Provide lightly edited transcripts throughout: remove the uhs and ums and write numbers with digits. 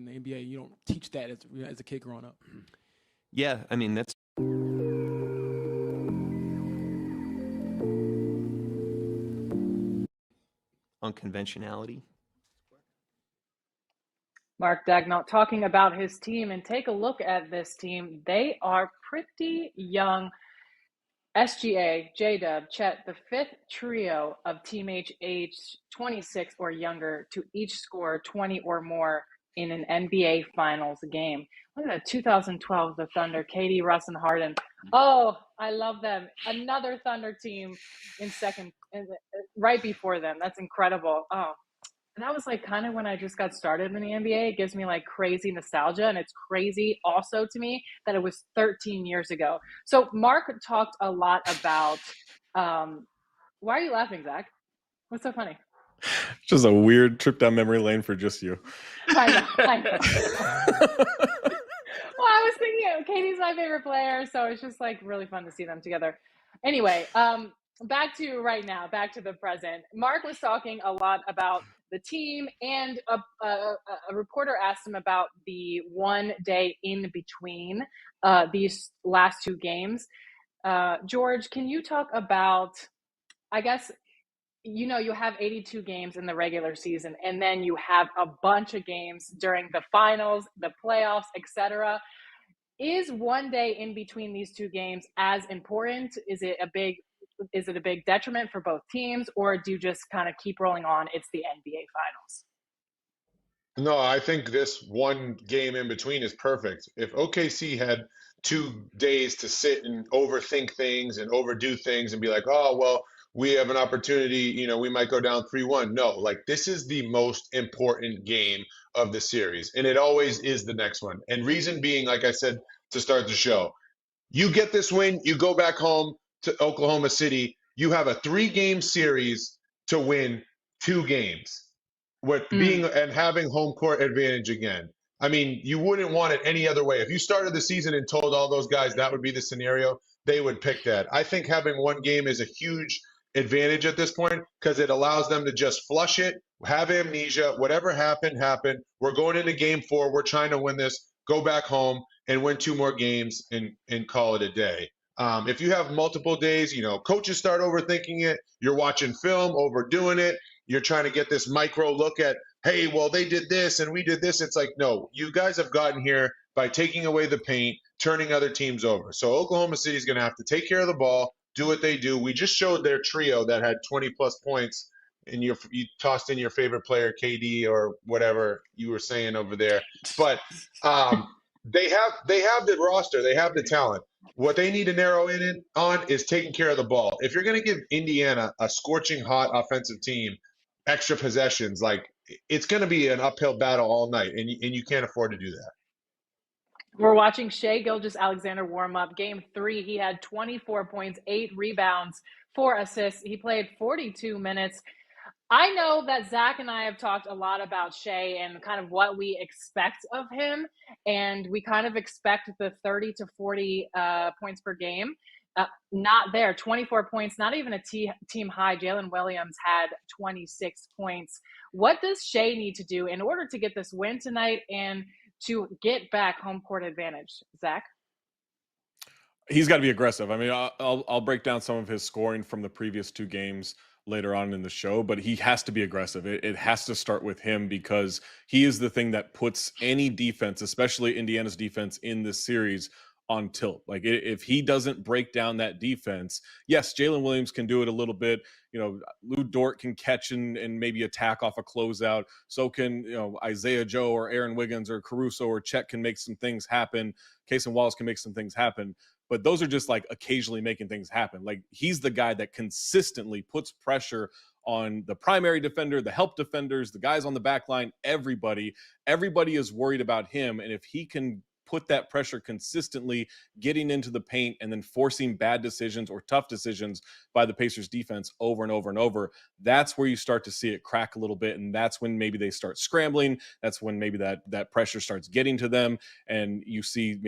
the NBA. You don't teach that as a kid growing up. Yeah, I mean, that's unconventionality. Mark Dagnall talking about his team, and take a look at this team. They are pretty young. SGA, J-Dub, Chet, the fifth trio of teammates aged 26 or younger to each score 20 or more in an NBA Finals game. Look at that, 2012, the Thunder, KD, Russ, and Harden. Oh, I love them. Another Thunder team in second, right before them. That's incredible. Oh, and that was like kind of when I just got started in the NBA. It gives me like crazy nostalgia. And it's crazy also to me that it was 13 years ago. So Mark talked a lot about, why are you laughing, Zach? What's so funny? Just a weird trip down memory lane for just you. I know. Well, I was thinking Katie's my favorite player. So it's just like really fun to see them together. Anyway, back to the present. Mark was talking a lot about the team, and a reporter asked him about the 1 day in between these last two games. George, can you talk about, I guess, you have 82 games in the regular season, and then you have a bunch of games during the finals, the playoffs, etc. Is 1 day in between these two games as important? Is it a big detriment for both teams, or do you just kind of keep rolling on? It's the NBA Finals. No, I think this one game in between is perfect. If OKC had 2 days to sit and overthink things and overdo things and be like, oh, well, we have an opportunity, we might go down 3-1. No, like this is the most important game of the series. And it always is the next one. And reason being, like I said to start the show, you get this win, you go back home to Oklahoma City, you have a 3-game series to win 2 games. And having home court advantage again. I mean, you wouldn't want it any other way. If you started the season and told all those guys that would be the scenario, they would pick that. I think having one game is a huge advantage at this point because it allows them to just flush it, have amnesia, whatever happened. We're going into game 4. We're trying to win this, go back home and win 2 more games and call it a day. If you have multiple days, coaches start overthinking it. You're watching film, overdoing it. You're trying to get this micro look at, hey, well, they did this and we did this. It's like, no, you guys have gotten here by taking away the paint, turning other teams over. So Oklahoma City is going to have to take care of the ball, do what they do. We just showed their trio that had 20-plus points, and you tossed in your favorite player, KD, or whatever you were saying over there. But they have the roster. They have the talent. What they need to narrow in on is taking care of the ball. If you're going to give Indiana a scorching hot offensive team, extra possessions, like it's going to be an uphill battle all night, and you can't afford to do that. We're watching Shai Gilgeous-Alexander warm up. Game 3, he had 24 points, 8 rebounds, 4 assists. He played 42 minutes. I know that Zach and I have talked a lot about Shai and kind of what we expect of him, and we kind of expect the 30 to 40 points per game. Not there. 24 points, not even a team high. Jalen Williams had 26 points. What does Shai need to do in order to get this win tonight and to get back home court advantage? Zach? He's got to be aggressive. I mean, I'll break down some of his scoring from the previous 2 games later on in the show, but he has to be aggressive. It has to start with him because he is the thing that puts any defense, especially Indiana's defense in this series, on tilt. Like if he doesn't break down that defense, yes, Jalen Williams can do it a little bit. Lou Dort can catch and maybe attack off a closeout. So can, Isaiah Joe or Aaron Wiggins or Caruso or Chet can make some things happen. Casey Wallace can make some things happen. But those are just like occasionally making things happen. Like he's the guy that consistently puts pressure on the primary defender, the help defenders, the guys on the back line, everybody is worried about him. And if he can put that pressure consistently, getting into the paint and then forcing bad decisions or tough decisions by the Pacers defense over and over and over, that's where you start to see it crack a little bit. And that's when maybe they start scrambling. That's when maybe that pressure starts getting to them. And you see,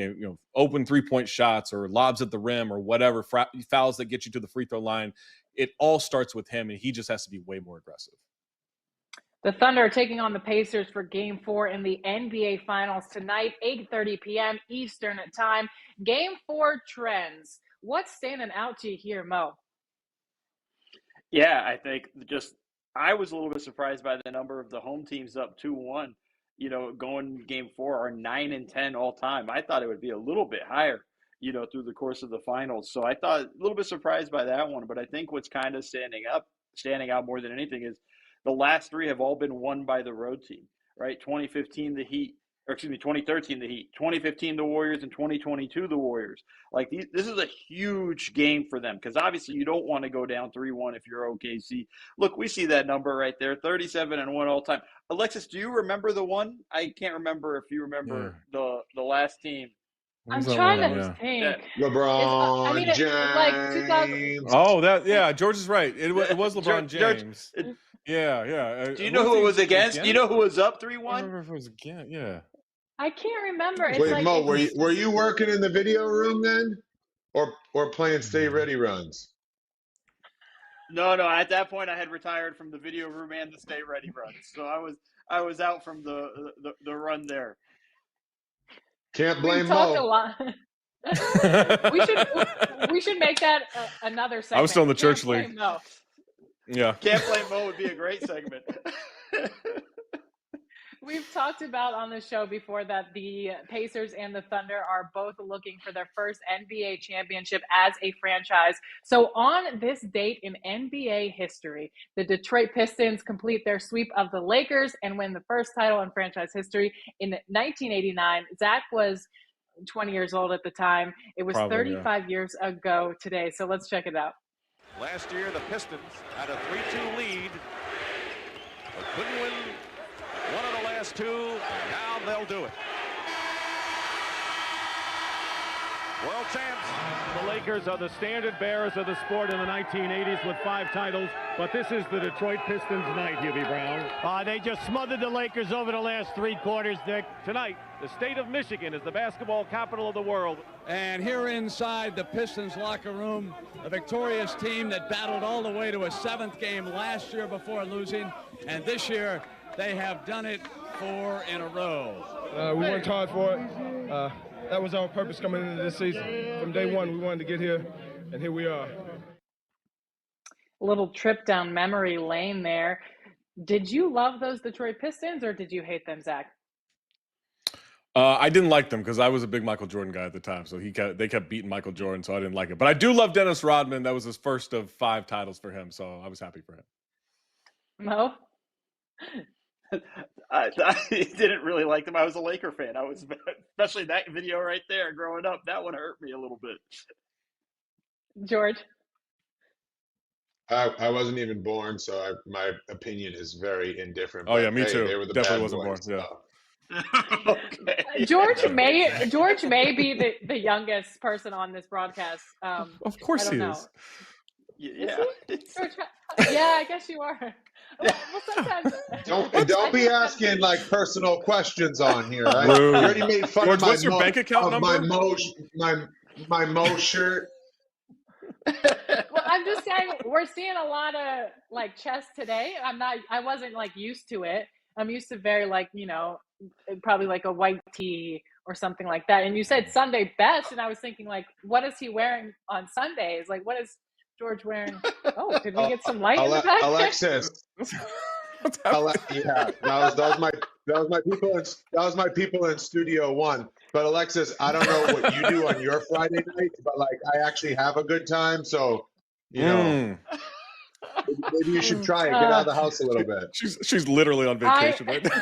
open 3-point shots or lobs at the rim or whatever, fouls that get you to the free throw line. It all starts with him, and he just has to be way more aggressive. The Thunder are taking on the Pacers for Game 4 in the NBA Finals tonight, 8:30 p.m. Eastern Time. Game 4 trends. What's standing out to you here, Mo? Yeah, I think I was a little bit surprised by the number of the home teams up 2-1. Going Game 4 are 9-10 all time. I thought it would be a little bit higher, through the course of the finals. So I thought a little bit surprised by that one. But I think what's kind of standing out more than anything is the last three have all been won by the road team, right? 2013, the Heat, 2013, the Heat, 2015, the Warriors, and 2022, the Warriors. Like this is a huge game for them because obviously you don't want to go down 3-1 if you're OKC. Look, we see that number right there, 37-1 all time. Alexis, do you remember the one? I can't remember if you remember the last team. I'm trying to think. LeBron James. Like 2000. Oh, George is right. It was LeBron James. Yeah. Do you know who it was against? Do you know who was up 3-1? I remember if it was again. Yeah. I can't remember. It's Wait, like, Mo, were you working in the video room then, or playing Stay Ready runs? No. At that point, I had retired from the video room and the Stay Ready runs, so I was out from the run there. Can't blame we talked a Mo. lot. we should make that another segment. I was still in the church Can't league. blame Mo. Yeah. Can't blame Mo would be a great segment. We've talked about on the show before that the Pacers and the Thunder are both looking for their first NBA championship as a franchise. So on this date in NBA history, the Detroit Pistons complete their sweep of the Lakers and win the first title in franchise history in 1989. Zach was 20 years old at the time. It was 35 years ago today. So let's check it out. Last year, the Pistons had a 3-2 lead, but couldn't win one of the last two, and now they'll do it. World champs. The Lakers are the standard bearers of the sport in the 1980s with 5 titles, but this is the Detroit Pistons night, Hubie Brown. They just smothered the Lakers over the last 3 quarters, Dick. Tonight, the state of Michigan is the basketball capital of the world. And here inside the Pistons locker room, a victorious team that battled all the way to a 7th game last year before losing, and this year they have done it 4 in a row. We worked hard for it. That was our purpose coming into this season. From day one, we wanted to get here, and here we are. A little trip down memory lane there. Did you love those Detroit Pistons, or did you hate them, Zach? I didn't like them because I was a big Michael Jordan guy at the time, so they kept beating Michael Jordan, so I didn't like it. But I do love Dennis Rodman. That was his first of 5 titles for him, so I was happy for him. Mo? I didn't really like them. I was a Laker fan. I was, especially that video right there growing up. That one hurt me a little bit. George? I wasn't even born, so my opinion is very indifferent. Oh yeah, me hey, too. They were the Definitely bad wasn't boys, born. so. Okay. George may be the youngest person on this broadcast. Of course I don't he know. is. Yeah. George, yeah, I guess you are. Well, sometimes Don't be asking like personal questions on here. Right? Rude. You already made fun George, of what's your bank account number? my Mo shirt. Well, I'm just saying we're seeing a lot of like chess today. I wasn't like used to it. I'm used to very like, probably like a white tee or something like that. And you said Sunday best, and I was thinking like, what is he wearing on Sundays? Like, what is George wearing? Oh, did we get some light in the back? Alexis. Yeah, that was my people in Studio One. But Alexis, I don't know what you do on your Friday night, but like I actually have a good time. So, maybe you should try it. Get out of the house a little bit. She's literally on vacation right now.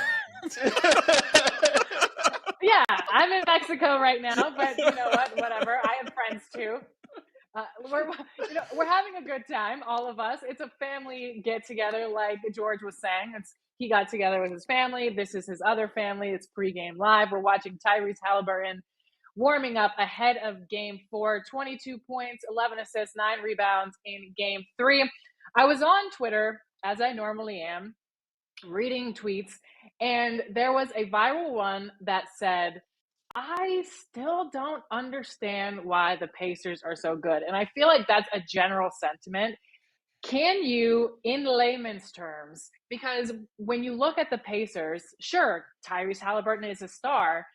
Yeah, I'm in Mexico right now, but you know what? Whatever. I have friends too. We're having a good time, all of us. It's a family get together, like George was saying. He got together with his family. This is his other family. It's pregame live. We're watching Tyrese Halliburton warming up ahead of Game 4. 22 points, 11 assists, 9 rebounds in Game 3. I was on Twitter, as I normally am, reading tweets, and there was a viral one that said, I still don't understand why the Pacers are so good. And I feel like that's a general sentiment. Can you, in layman's terms, because when you look at the Pacers, sure, Tyrese Halliburton is a star,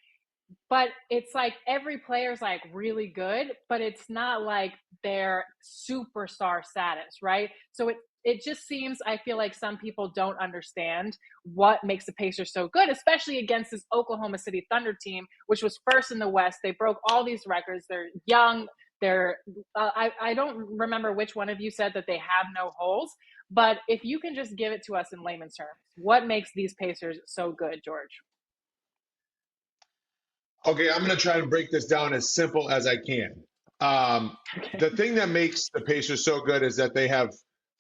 but it's like every player's like really good, but it's not like their superstar status, right? So it just seems, I feel like some people don't understand what makes the Pacers so good, especially against this Oklahoma City Thunder team, which was first in the West. They broke all these records. They're young. I don't remember which one of you said that they have no holes, but if you can just give it to us in layman's terms, what makes these Pacers so good, George? Okay, I'm going to try to break this down as simple as I can. The thing that makes the Pacers so good is that they have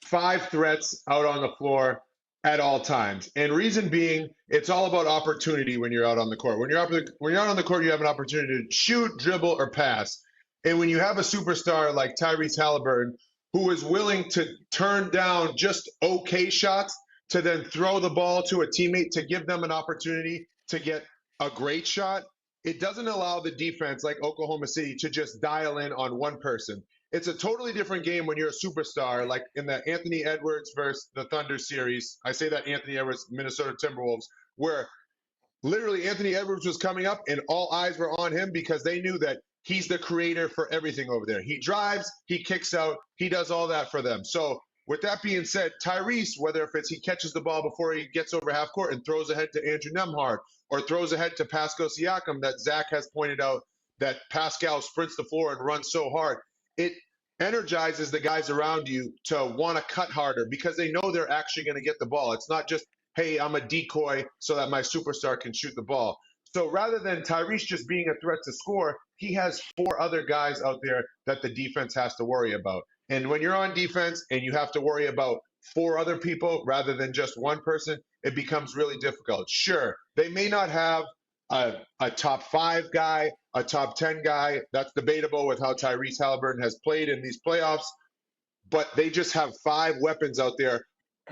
5 threats out on the floor at all times. And reason being, it's all about opportunity when you're out on the court. When you're out on the court, you have an opportunity to shoot, dribble, or pass. And when you have a superstar like Tyrese Halliburton, who is willing to turn down just okay shots to then throw the ball to a teammate to give them an opportunity to get a great shot, it doesn't allow the defense like Oklahoma City to just dial in on one person. It's a totally different game when you're a superstar, like in the Anthony Edwards versus the Thunder series. I say that Anthony Edwards, Minnesota Timberwolves, where literally Anthony Edwards was coming up and all eyes were on him because they knew that he's the creator for everything over there. He drives, he kicks out, he does all that for them. So with that being said, Tyrese, whether if it's he catches the ball before he gets over half court and throws ahead to Andrew Nembhard or throws ahead to Pascal Siakam, that Zach has pointed out that Pascal sprints the floor and runs so hard, it energizes the guys around you to want to cut harder because they know they're actually going to get the ball. It's not just, hey, I'm a decoy so that my superstar can shoot the ball. So rather than Tyrese just being a threat to score, he has 4 other guys out there that the defense has to worry about. And when you're on defense and you have to worry about 4 other people rather than just one person, it becomes really difficult. Sure, they may not have a top 5 guy, a top 10 guy. That's debatable with how Tyrese Halliburton has played in these playoffs. But they just have 5 weapons out there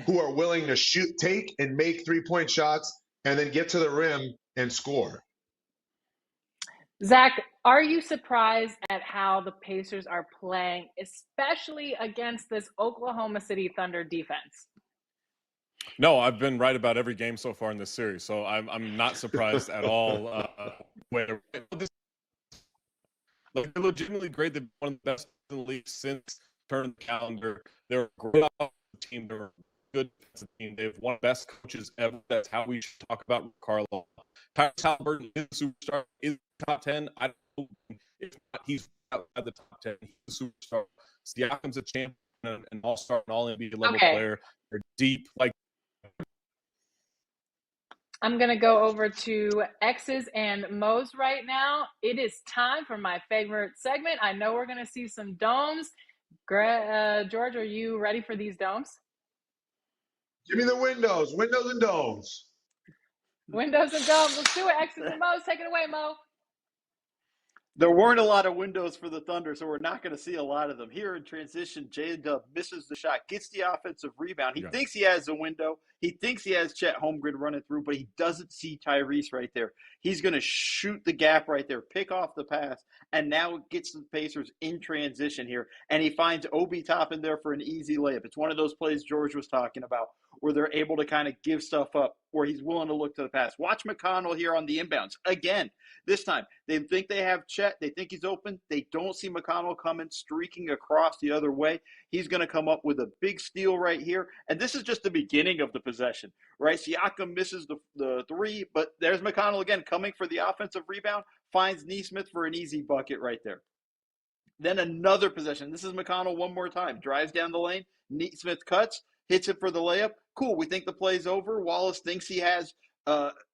who are willing to shoot, take, and make 3-point shots and then get to the rim and score. Zach, are you surprised at how the Pacers are playing, especially against this Oklahoma City Thunder defense? No, I've been right about every game so far in this series, so I'm not surprised at all. They're legitimately great. They've been one of the best in the league since turn of the calendar. They're a great team. They're a good team. They've one of the best coaches ever. That's how we should talk about Carlo. Tyrese Halliburton is a superstar. Is top 10. I don't know if not, he's outside the top 10. He's a superstar. Siakam's a champion, an all-star, an all-NBA level player. They're deep. Like, I'm going to go over to X's and Mo's right now. It is time for my favorite segment. I know we're going to see some domes. George, are you ready for these domes? Give me the windows and domes. Windows and domes. Let's do it. X's and Mo's. Take it away, Mo. There weren't a lot of windows for the Thunder, so we're not going to see a lot of them. Here in transition, J-Dub misses the shot, gets the offensive rebound. He thinks he has a window. He thinks he has Chet Holmgren running through, but he doesn't see Tyrese right there. He's going to shoot the gap right there, pick off the pass, and now it gets the Pacers in transition here. And he finds Obi Toppin there for an easy layup. It's one of those plays George was talking about where they're able to kind of give stuff up, where he's willing to look to the pass. Watch McConnell here on the inbounds. Again, this time, they think they have Chet. They think he's open. They don't see McConnell coming, streaking across the other way. He's going to come up with a big steal right here. And this is just the beginning of the possession, right? Siakam misses the 3, but there's McConnell again coming for the offensive rebound, finds Nesmith for an easy bucket right there. Then another possession. This is McConnell one more time. Drives down the lane. Nesmith cuts, hits it for the layup. Cool. We think the play's over. Wallace thinks he has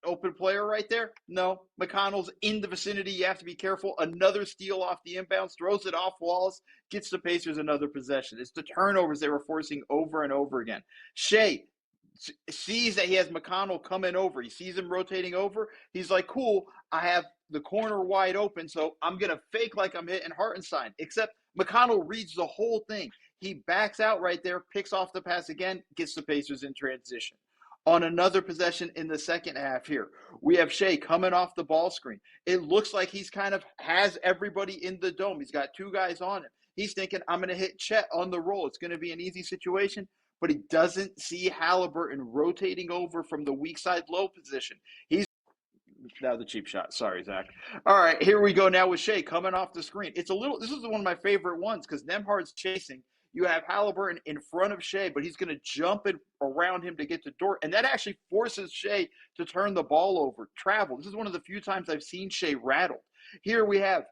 open player right there. No, McConnell's in the vicinity. You have to be careful. Another steal off the inbounds, throws it off Wallace, gets the Pacers another possession. It's the turnovers they were forcing over and over again. Shea sees that he has McConnell coming over. He sees him rotating over. He's like, cool, I have the corner wide open, so I'm going to fake like I'm hitting Hartenstein. Except McConnell reads the whole thing. He backs out right there, picks off the pass again, gets the Pacers in transition. On another possession in the second half here, we have Shea coming off the ball screen. It looks like he's kind of has everybody in the dome. He's got 2 guys on him. He's thinking, I'm going to hit Chet on the roll. It's going to be an easy situation. But he doesn't see Halliburton rotating over from the weak side low position. He's now the cheap shot. Sorry, Zach. All right, here we go now with Shea coming off the screen. This is one of my favorite ones because Nembhard's chasing. You have Halliburton in front of Shea, but he's going to jump it around him to get to Dort. And that actually forces Shea to turn the ball over, travel. This is one of the few times I've seen Shea rattled. Here we have,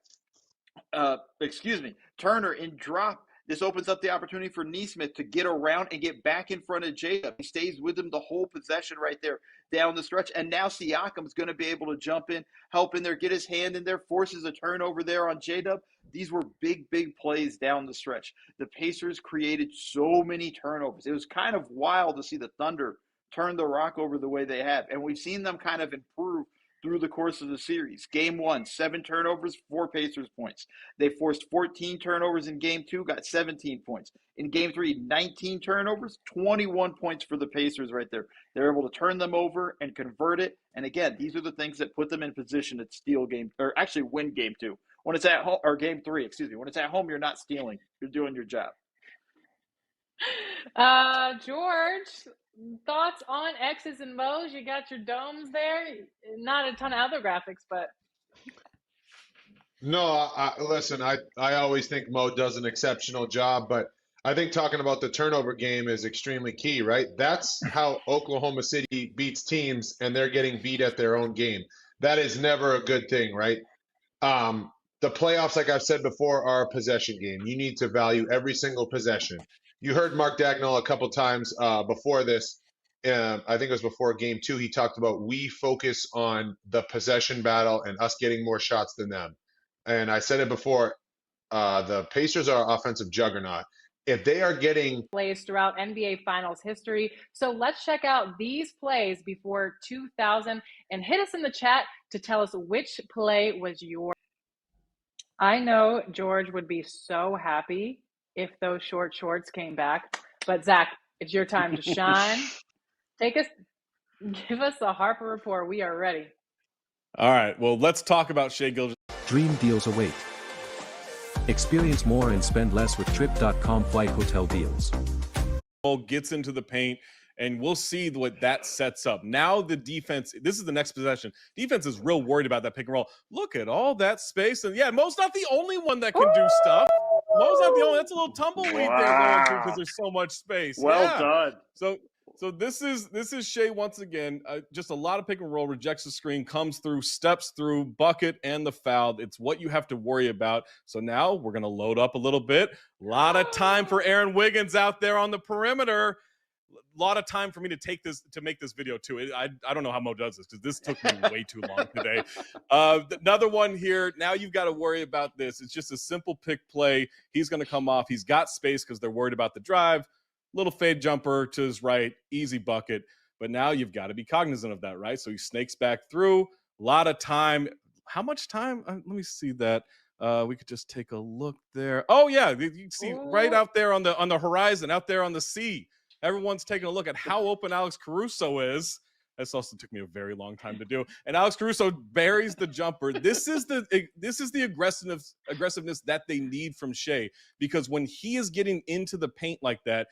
Turner in drop. This opens up the opportunity for Nesmith to get around and get back in front of J-Dub. He stays with him the whole possession right there down the stretch. And now Siakam's going to be able to jump in, help in there, get his hand in there, forces a turnover there on J-Dub. These were big, big plays down the stretch. The Pacers created so many turnovers. It was kind of wild to see the Thunder turn the rock over the way they have. And we've seen them kind of improve through the course of the series. Game 1, 7 turnovers, 4 Pacers points. They forced 14 turnovers in Game 2, got 17 points. In Game 3, 19 turnovers, 21 points for the Pacers right there. They're able to turn them over and convert it. And again, these are the things that put them in position to win Game 2. When it's at home, or Game 3, when it's at home, you're not stealing. You're doing your job. George, thoughts on X's and Mo's? You got your domes there. Not a ton of other graphics, but No, listen, I always think Mo does an exceptional job, but I think talking about the turnover game is extremely key, right? That's how Oklahoma City beats teams, and they're getting beat at their own game. That is never a good thing, right? The playoffs, like I've said before, are a possession game. You need to value every single possession. You heard Mark Dagnall a couple times before this. I think it was before Game 2. He talked about we focus on the possession battle and us getting more shots than them. And I said it before, the Pacers are an offensive juggernaut. If they are getting plays throughout NBA Finals history. So let's check out these plays before 2000 and hit us in the chat to tell us which play was yours. I know George would be so happy if those short shorts came back. But Zach, it's your time to shine. Give us a Harper report. We are ready. All right. Well, let's talk about Shai Gilgeous. Dream deals await. Experience more and spend less with Trip.com flight hotel deals. Gets into the paint, and we'll see what that sets up. Now the defense, this is the next possession. Defense is real worried about that pick and roll. Look at all that space. And yeah, Mo's not the only one that can do stuff. Mo's not the only, that's a little tumbleweed they're going to because there's so much space. Well done. So this is Shai once again. Just a lot of pick and roll, rejects the screen, comes through, steps through, bucket, and the foul. It's what you have to worry about. So now we're going to load up a little bit. A lot of time for Aaron Wiggins out there on the perimeter. A lot of time for me to make this video too. I don't know how Mo does this because this took me way too long today. Another one here. Now you've got to worry about this. It's just a simple pick play. He's going to come off. He's got space because they're worried about the drive. Little fade jumper to his right, easy bucket. But now you've got to be cognizant of that, right? So he snakes back through. A lot of time. How much time? Let me see that. We could just take a look there. Oh yeah, you can see right out there on the horizon, out there on the sea. Everyone's taking a look at how open Alex Caruso is. This also took me a very long time to do. And Alex Caruso buries the jumper. This is the aggressiveness that they need from Shai, because when he is getting into the paint like that,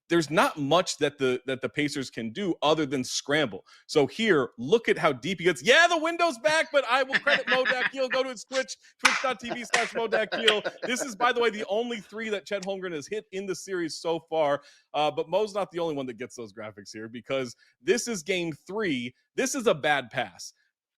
there's not much that the Pacers can do other than scramble. So here, look at how deep he gets. Yeah, the window's back, but I will credit Mo Dakhil. Go to his twitch.tv/Mo Dakhil. This is, by the way, the only 3 that Chet Holmgren has hit in the series so far. But Mo's not the only one that gets those graphics here, because this is game 3. This is a bad pass.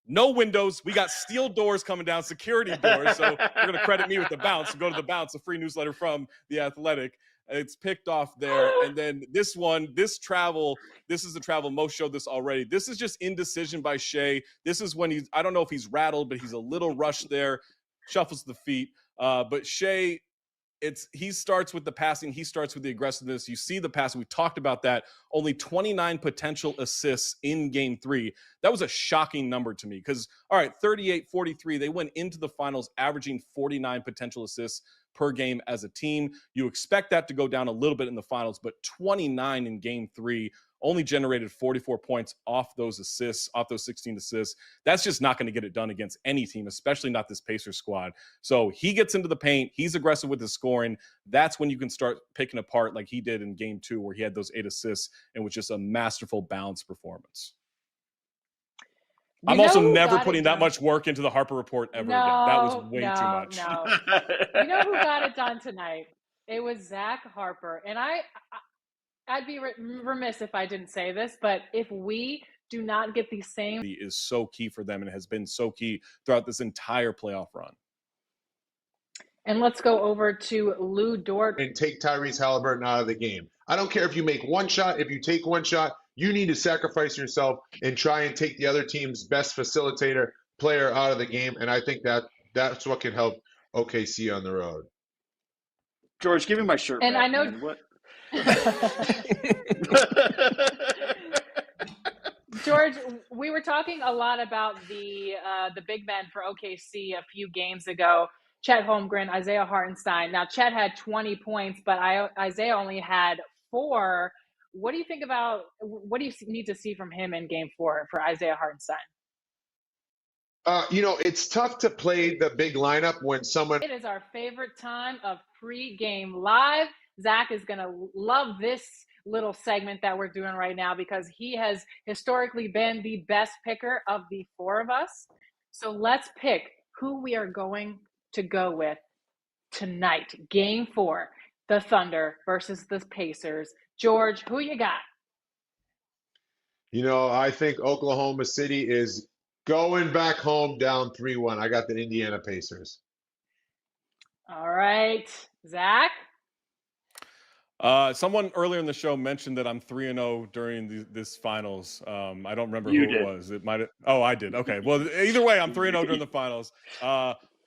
No windows. We got steel doors coming down, security doors. So you're going to credit me with the bounce. So go to the bounce, a free newsletter from The Athletic. It's picked off there. And then this is the travel. Mo showed this already. This is just indecision by Shai. This is when I don't know if he's rattled, but he's a little rushed there, shuffles the feet. But Shai, he starts with the passing. He starts with the aggressiveness. You see the passing. We talked about that. Only 29 potential assists in game 3. That was a shocking number to me because, all right, 38-43. They went into the finals averaging 49 potential assists per game as a team. You expect that to go down a little bit in the finals, but 29 in game 3 only generated 44 points off those assists, off those 16 assists. That's just not going to get it done against any team, especially not this Pacers squad. So he gets into the paint. He's aggressive with his scoring. That's when you can start picking apart like he did in game 2, where he had those 8 assists and was just a masterful balanced performance. I'm also never putting that much work into the Harper Report ever again. That was way too much. No. You know who got it done tonight? It was Zach Harper. And I'd be remiss if I didn't say this, but if we do not get the same... He is so key for them and has been so key throughout this entire playoff run. And let's go over to Lou Dort. And take Tyrese Halliburton out of the game. I don't care if you make one shot. If you take one shot, you need to sacrifice yourself and try and take the other team's best facilitator player out of the game. And I think that's what can help OKC on the road. George, give me my shirt. And back, I know... man. What? George, we were talking a lot about the big men for OKC a few games ago. Chet Holmgren, Isaiah Hartenstein. Now, Chet had 20 points, but Isaiah only had 4. What do you think about – what do you need to see from him in Game 4 for Isaiah Hartenstein? It's tough to play the big lineup when someone – It is our favorite time of Pregame Live. Zach is going to love this little segment that we're doing right now because he has historically been the best picker of the 4 of us. So let's pick who we are going to go with tonight. Game 4, the Thunder versus the Pacers. George, who you got? I think Oklahoma City is going back home down 3-1. I got the Indiana Pacers. All right. Zach? Someone earlier in the show mentioned that I'm 3-0 during this finals. I don't remember who it was. It might have. Oh, I did. Okay. Well, either way, I'm 3-0 during the finals.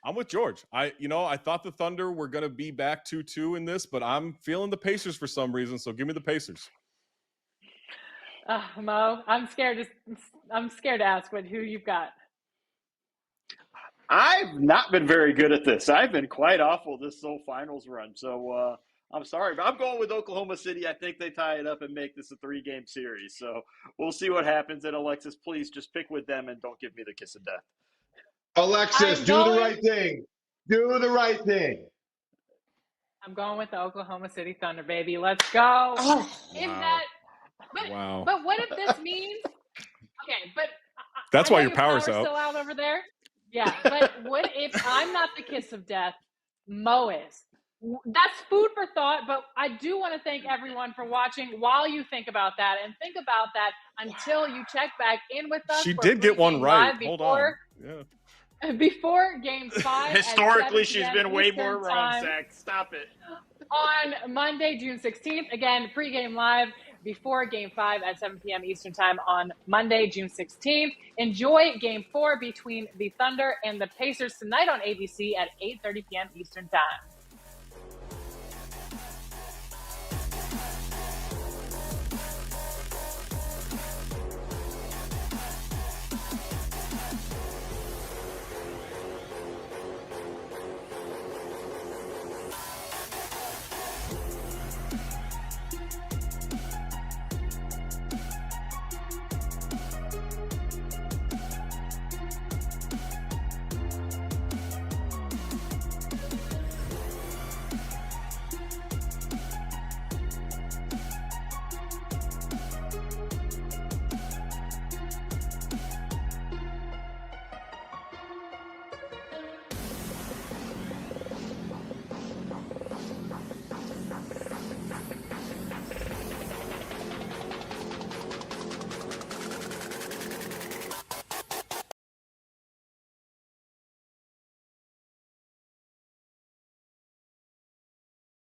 I'm with George. I thought the Thunder were going to be back 2-2 in this, but I'm feeling the Pacers for some reason. So give me the Pacers. Mo, I'm scared to ask who you've got. I've not been very good at this. I've been quite awful this whole finals run. So I'm sorry, but I'm going with Oklahoma City. I think they tie it up and make this a 3-game series. So we'll see what happens. And Alexis, please just pick with them and don't give me the kiss of death. Alexis, do the right thing. Do the right thing. I'm going with the Oklahoma City Thunder, baby. Let's go. Oh, wow. But what if this means? Okay, but that's why your power's still out over there. Yeah, but what if I'm not the kiss of death? Mo is. That's food for thought, but I do want to thank everyone for watching while you think about that and think about that until you check back in with us. She did get one right. Hold on. Yeah. Before Game 5. Historically, she's been way more wrong, Zach. Stop it. On Monday, June 16th. Again, Pregame Live before Game 5 at 7 p.m. Eastern Time on Monday, June 16th. Enjoy Game 4 between the Thunder and the Pacers tonight on ABC at 8:30 p.m. Eastern Time.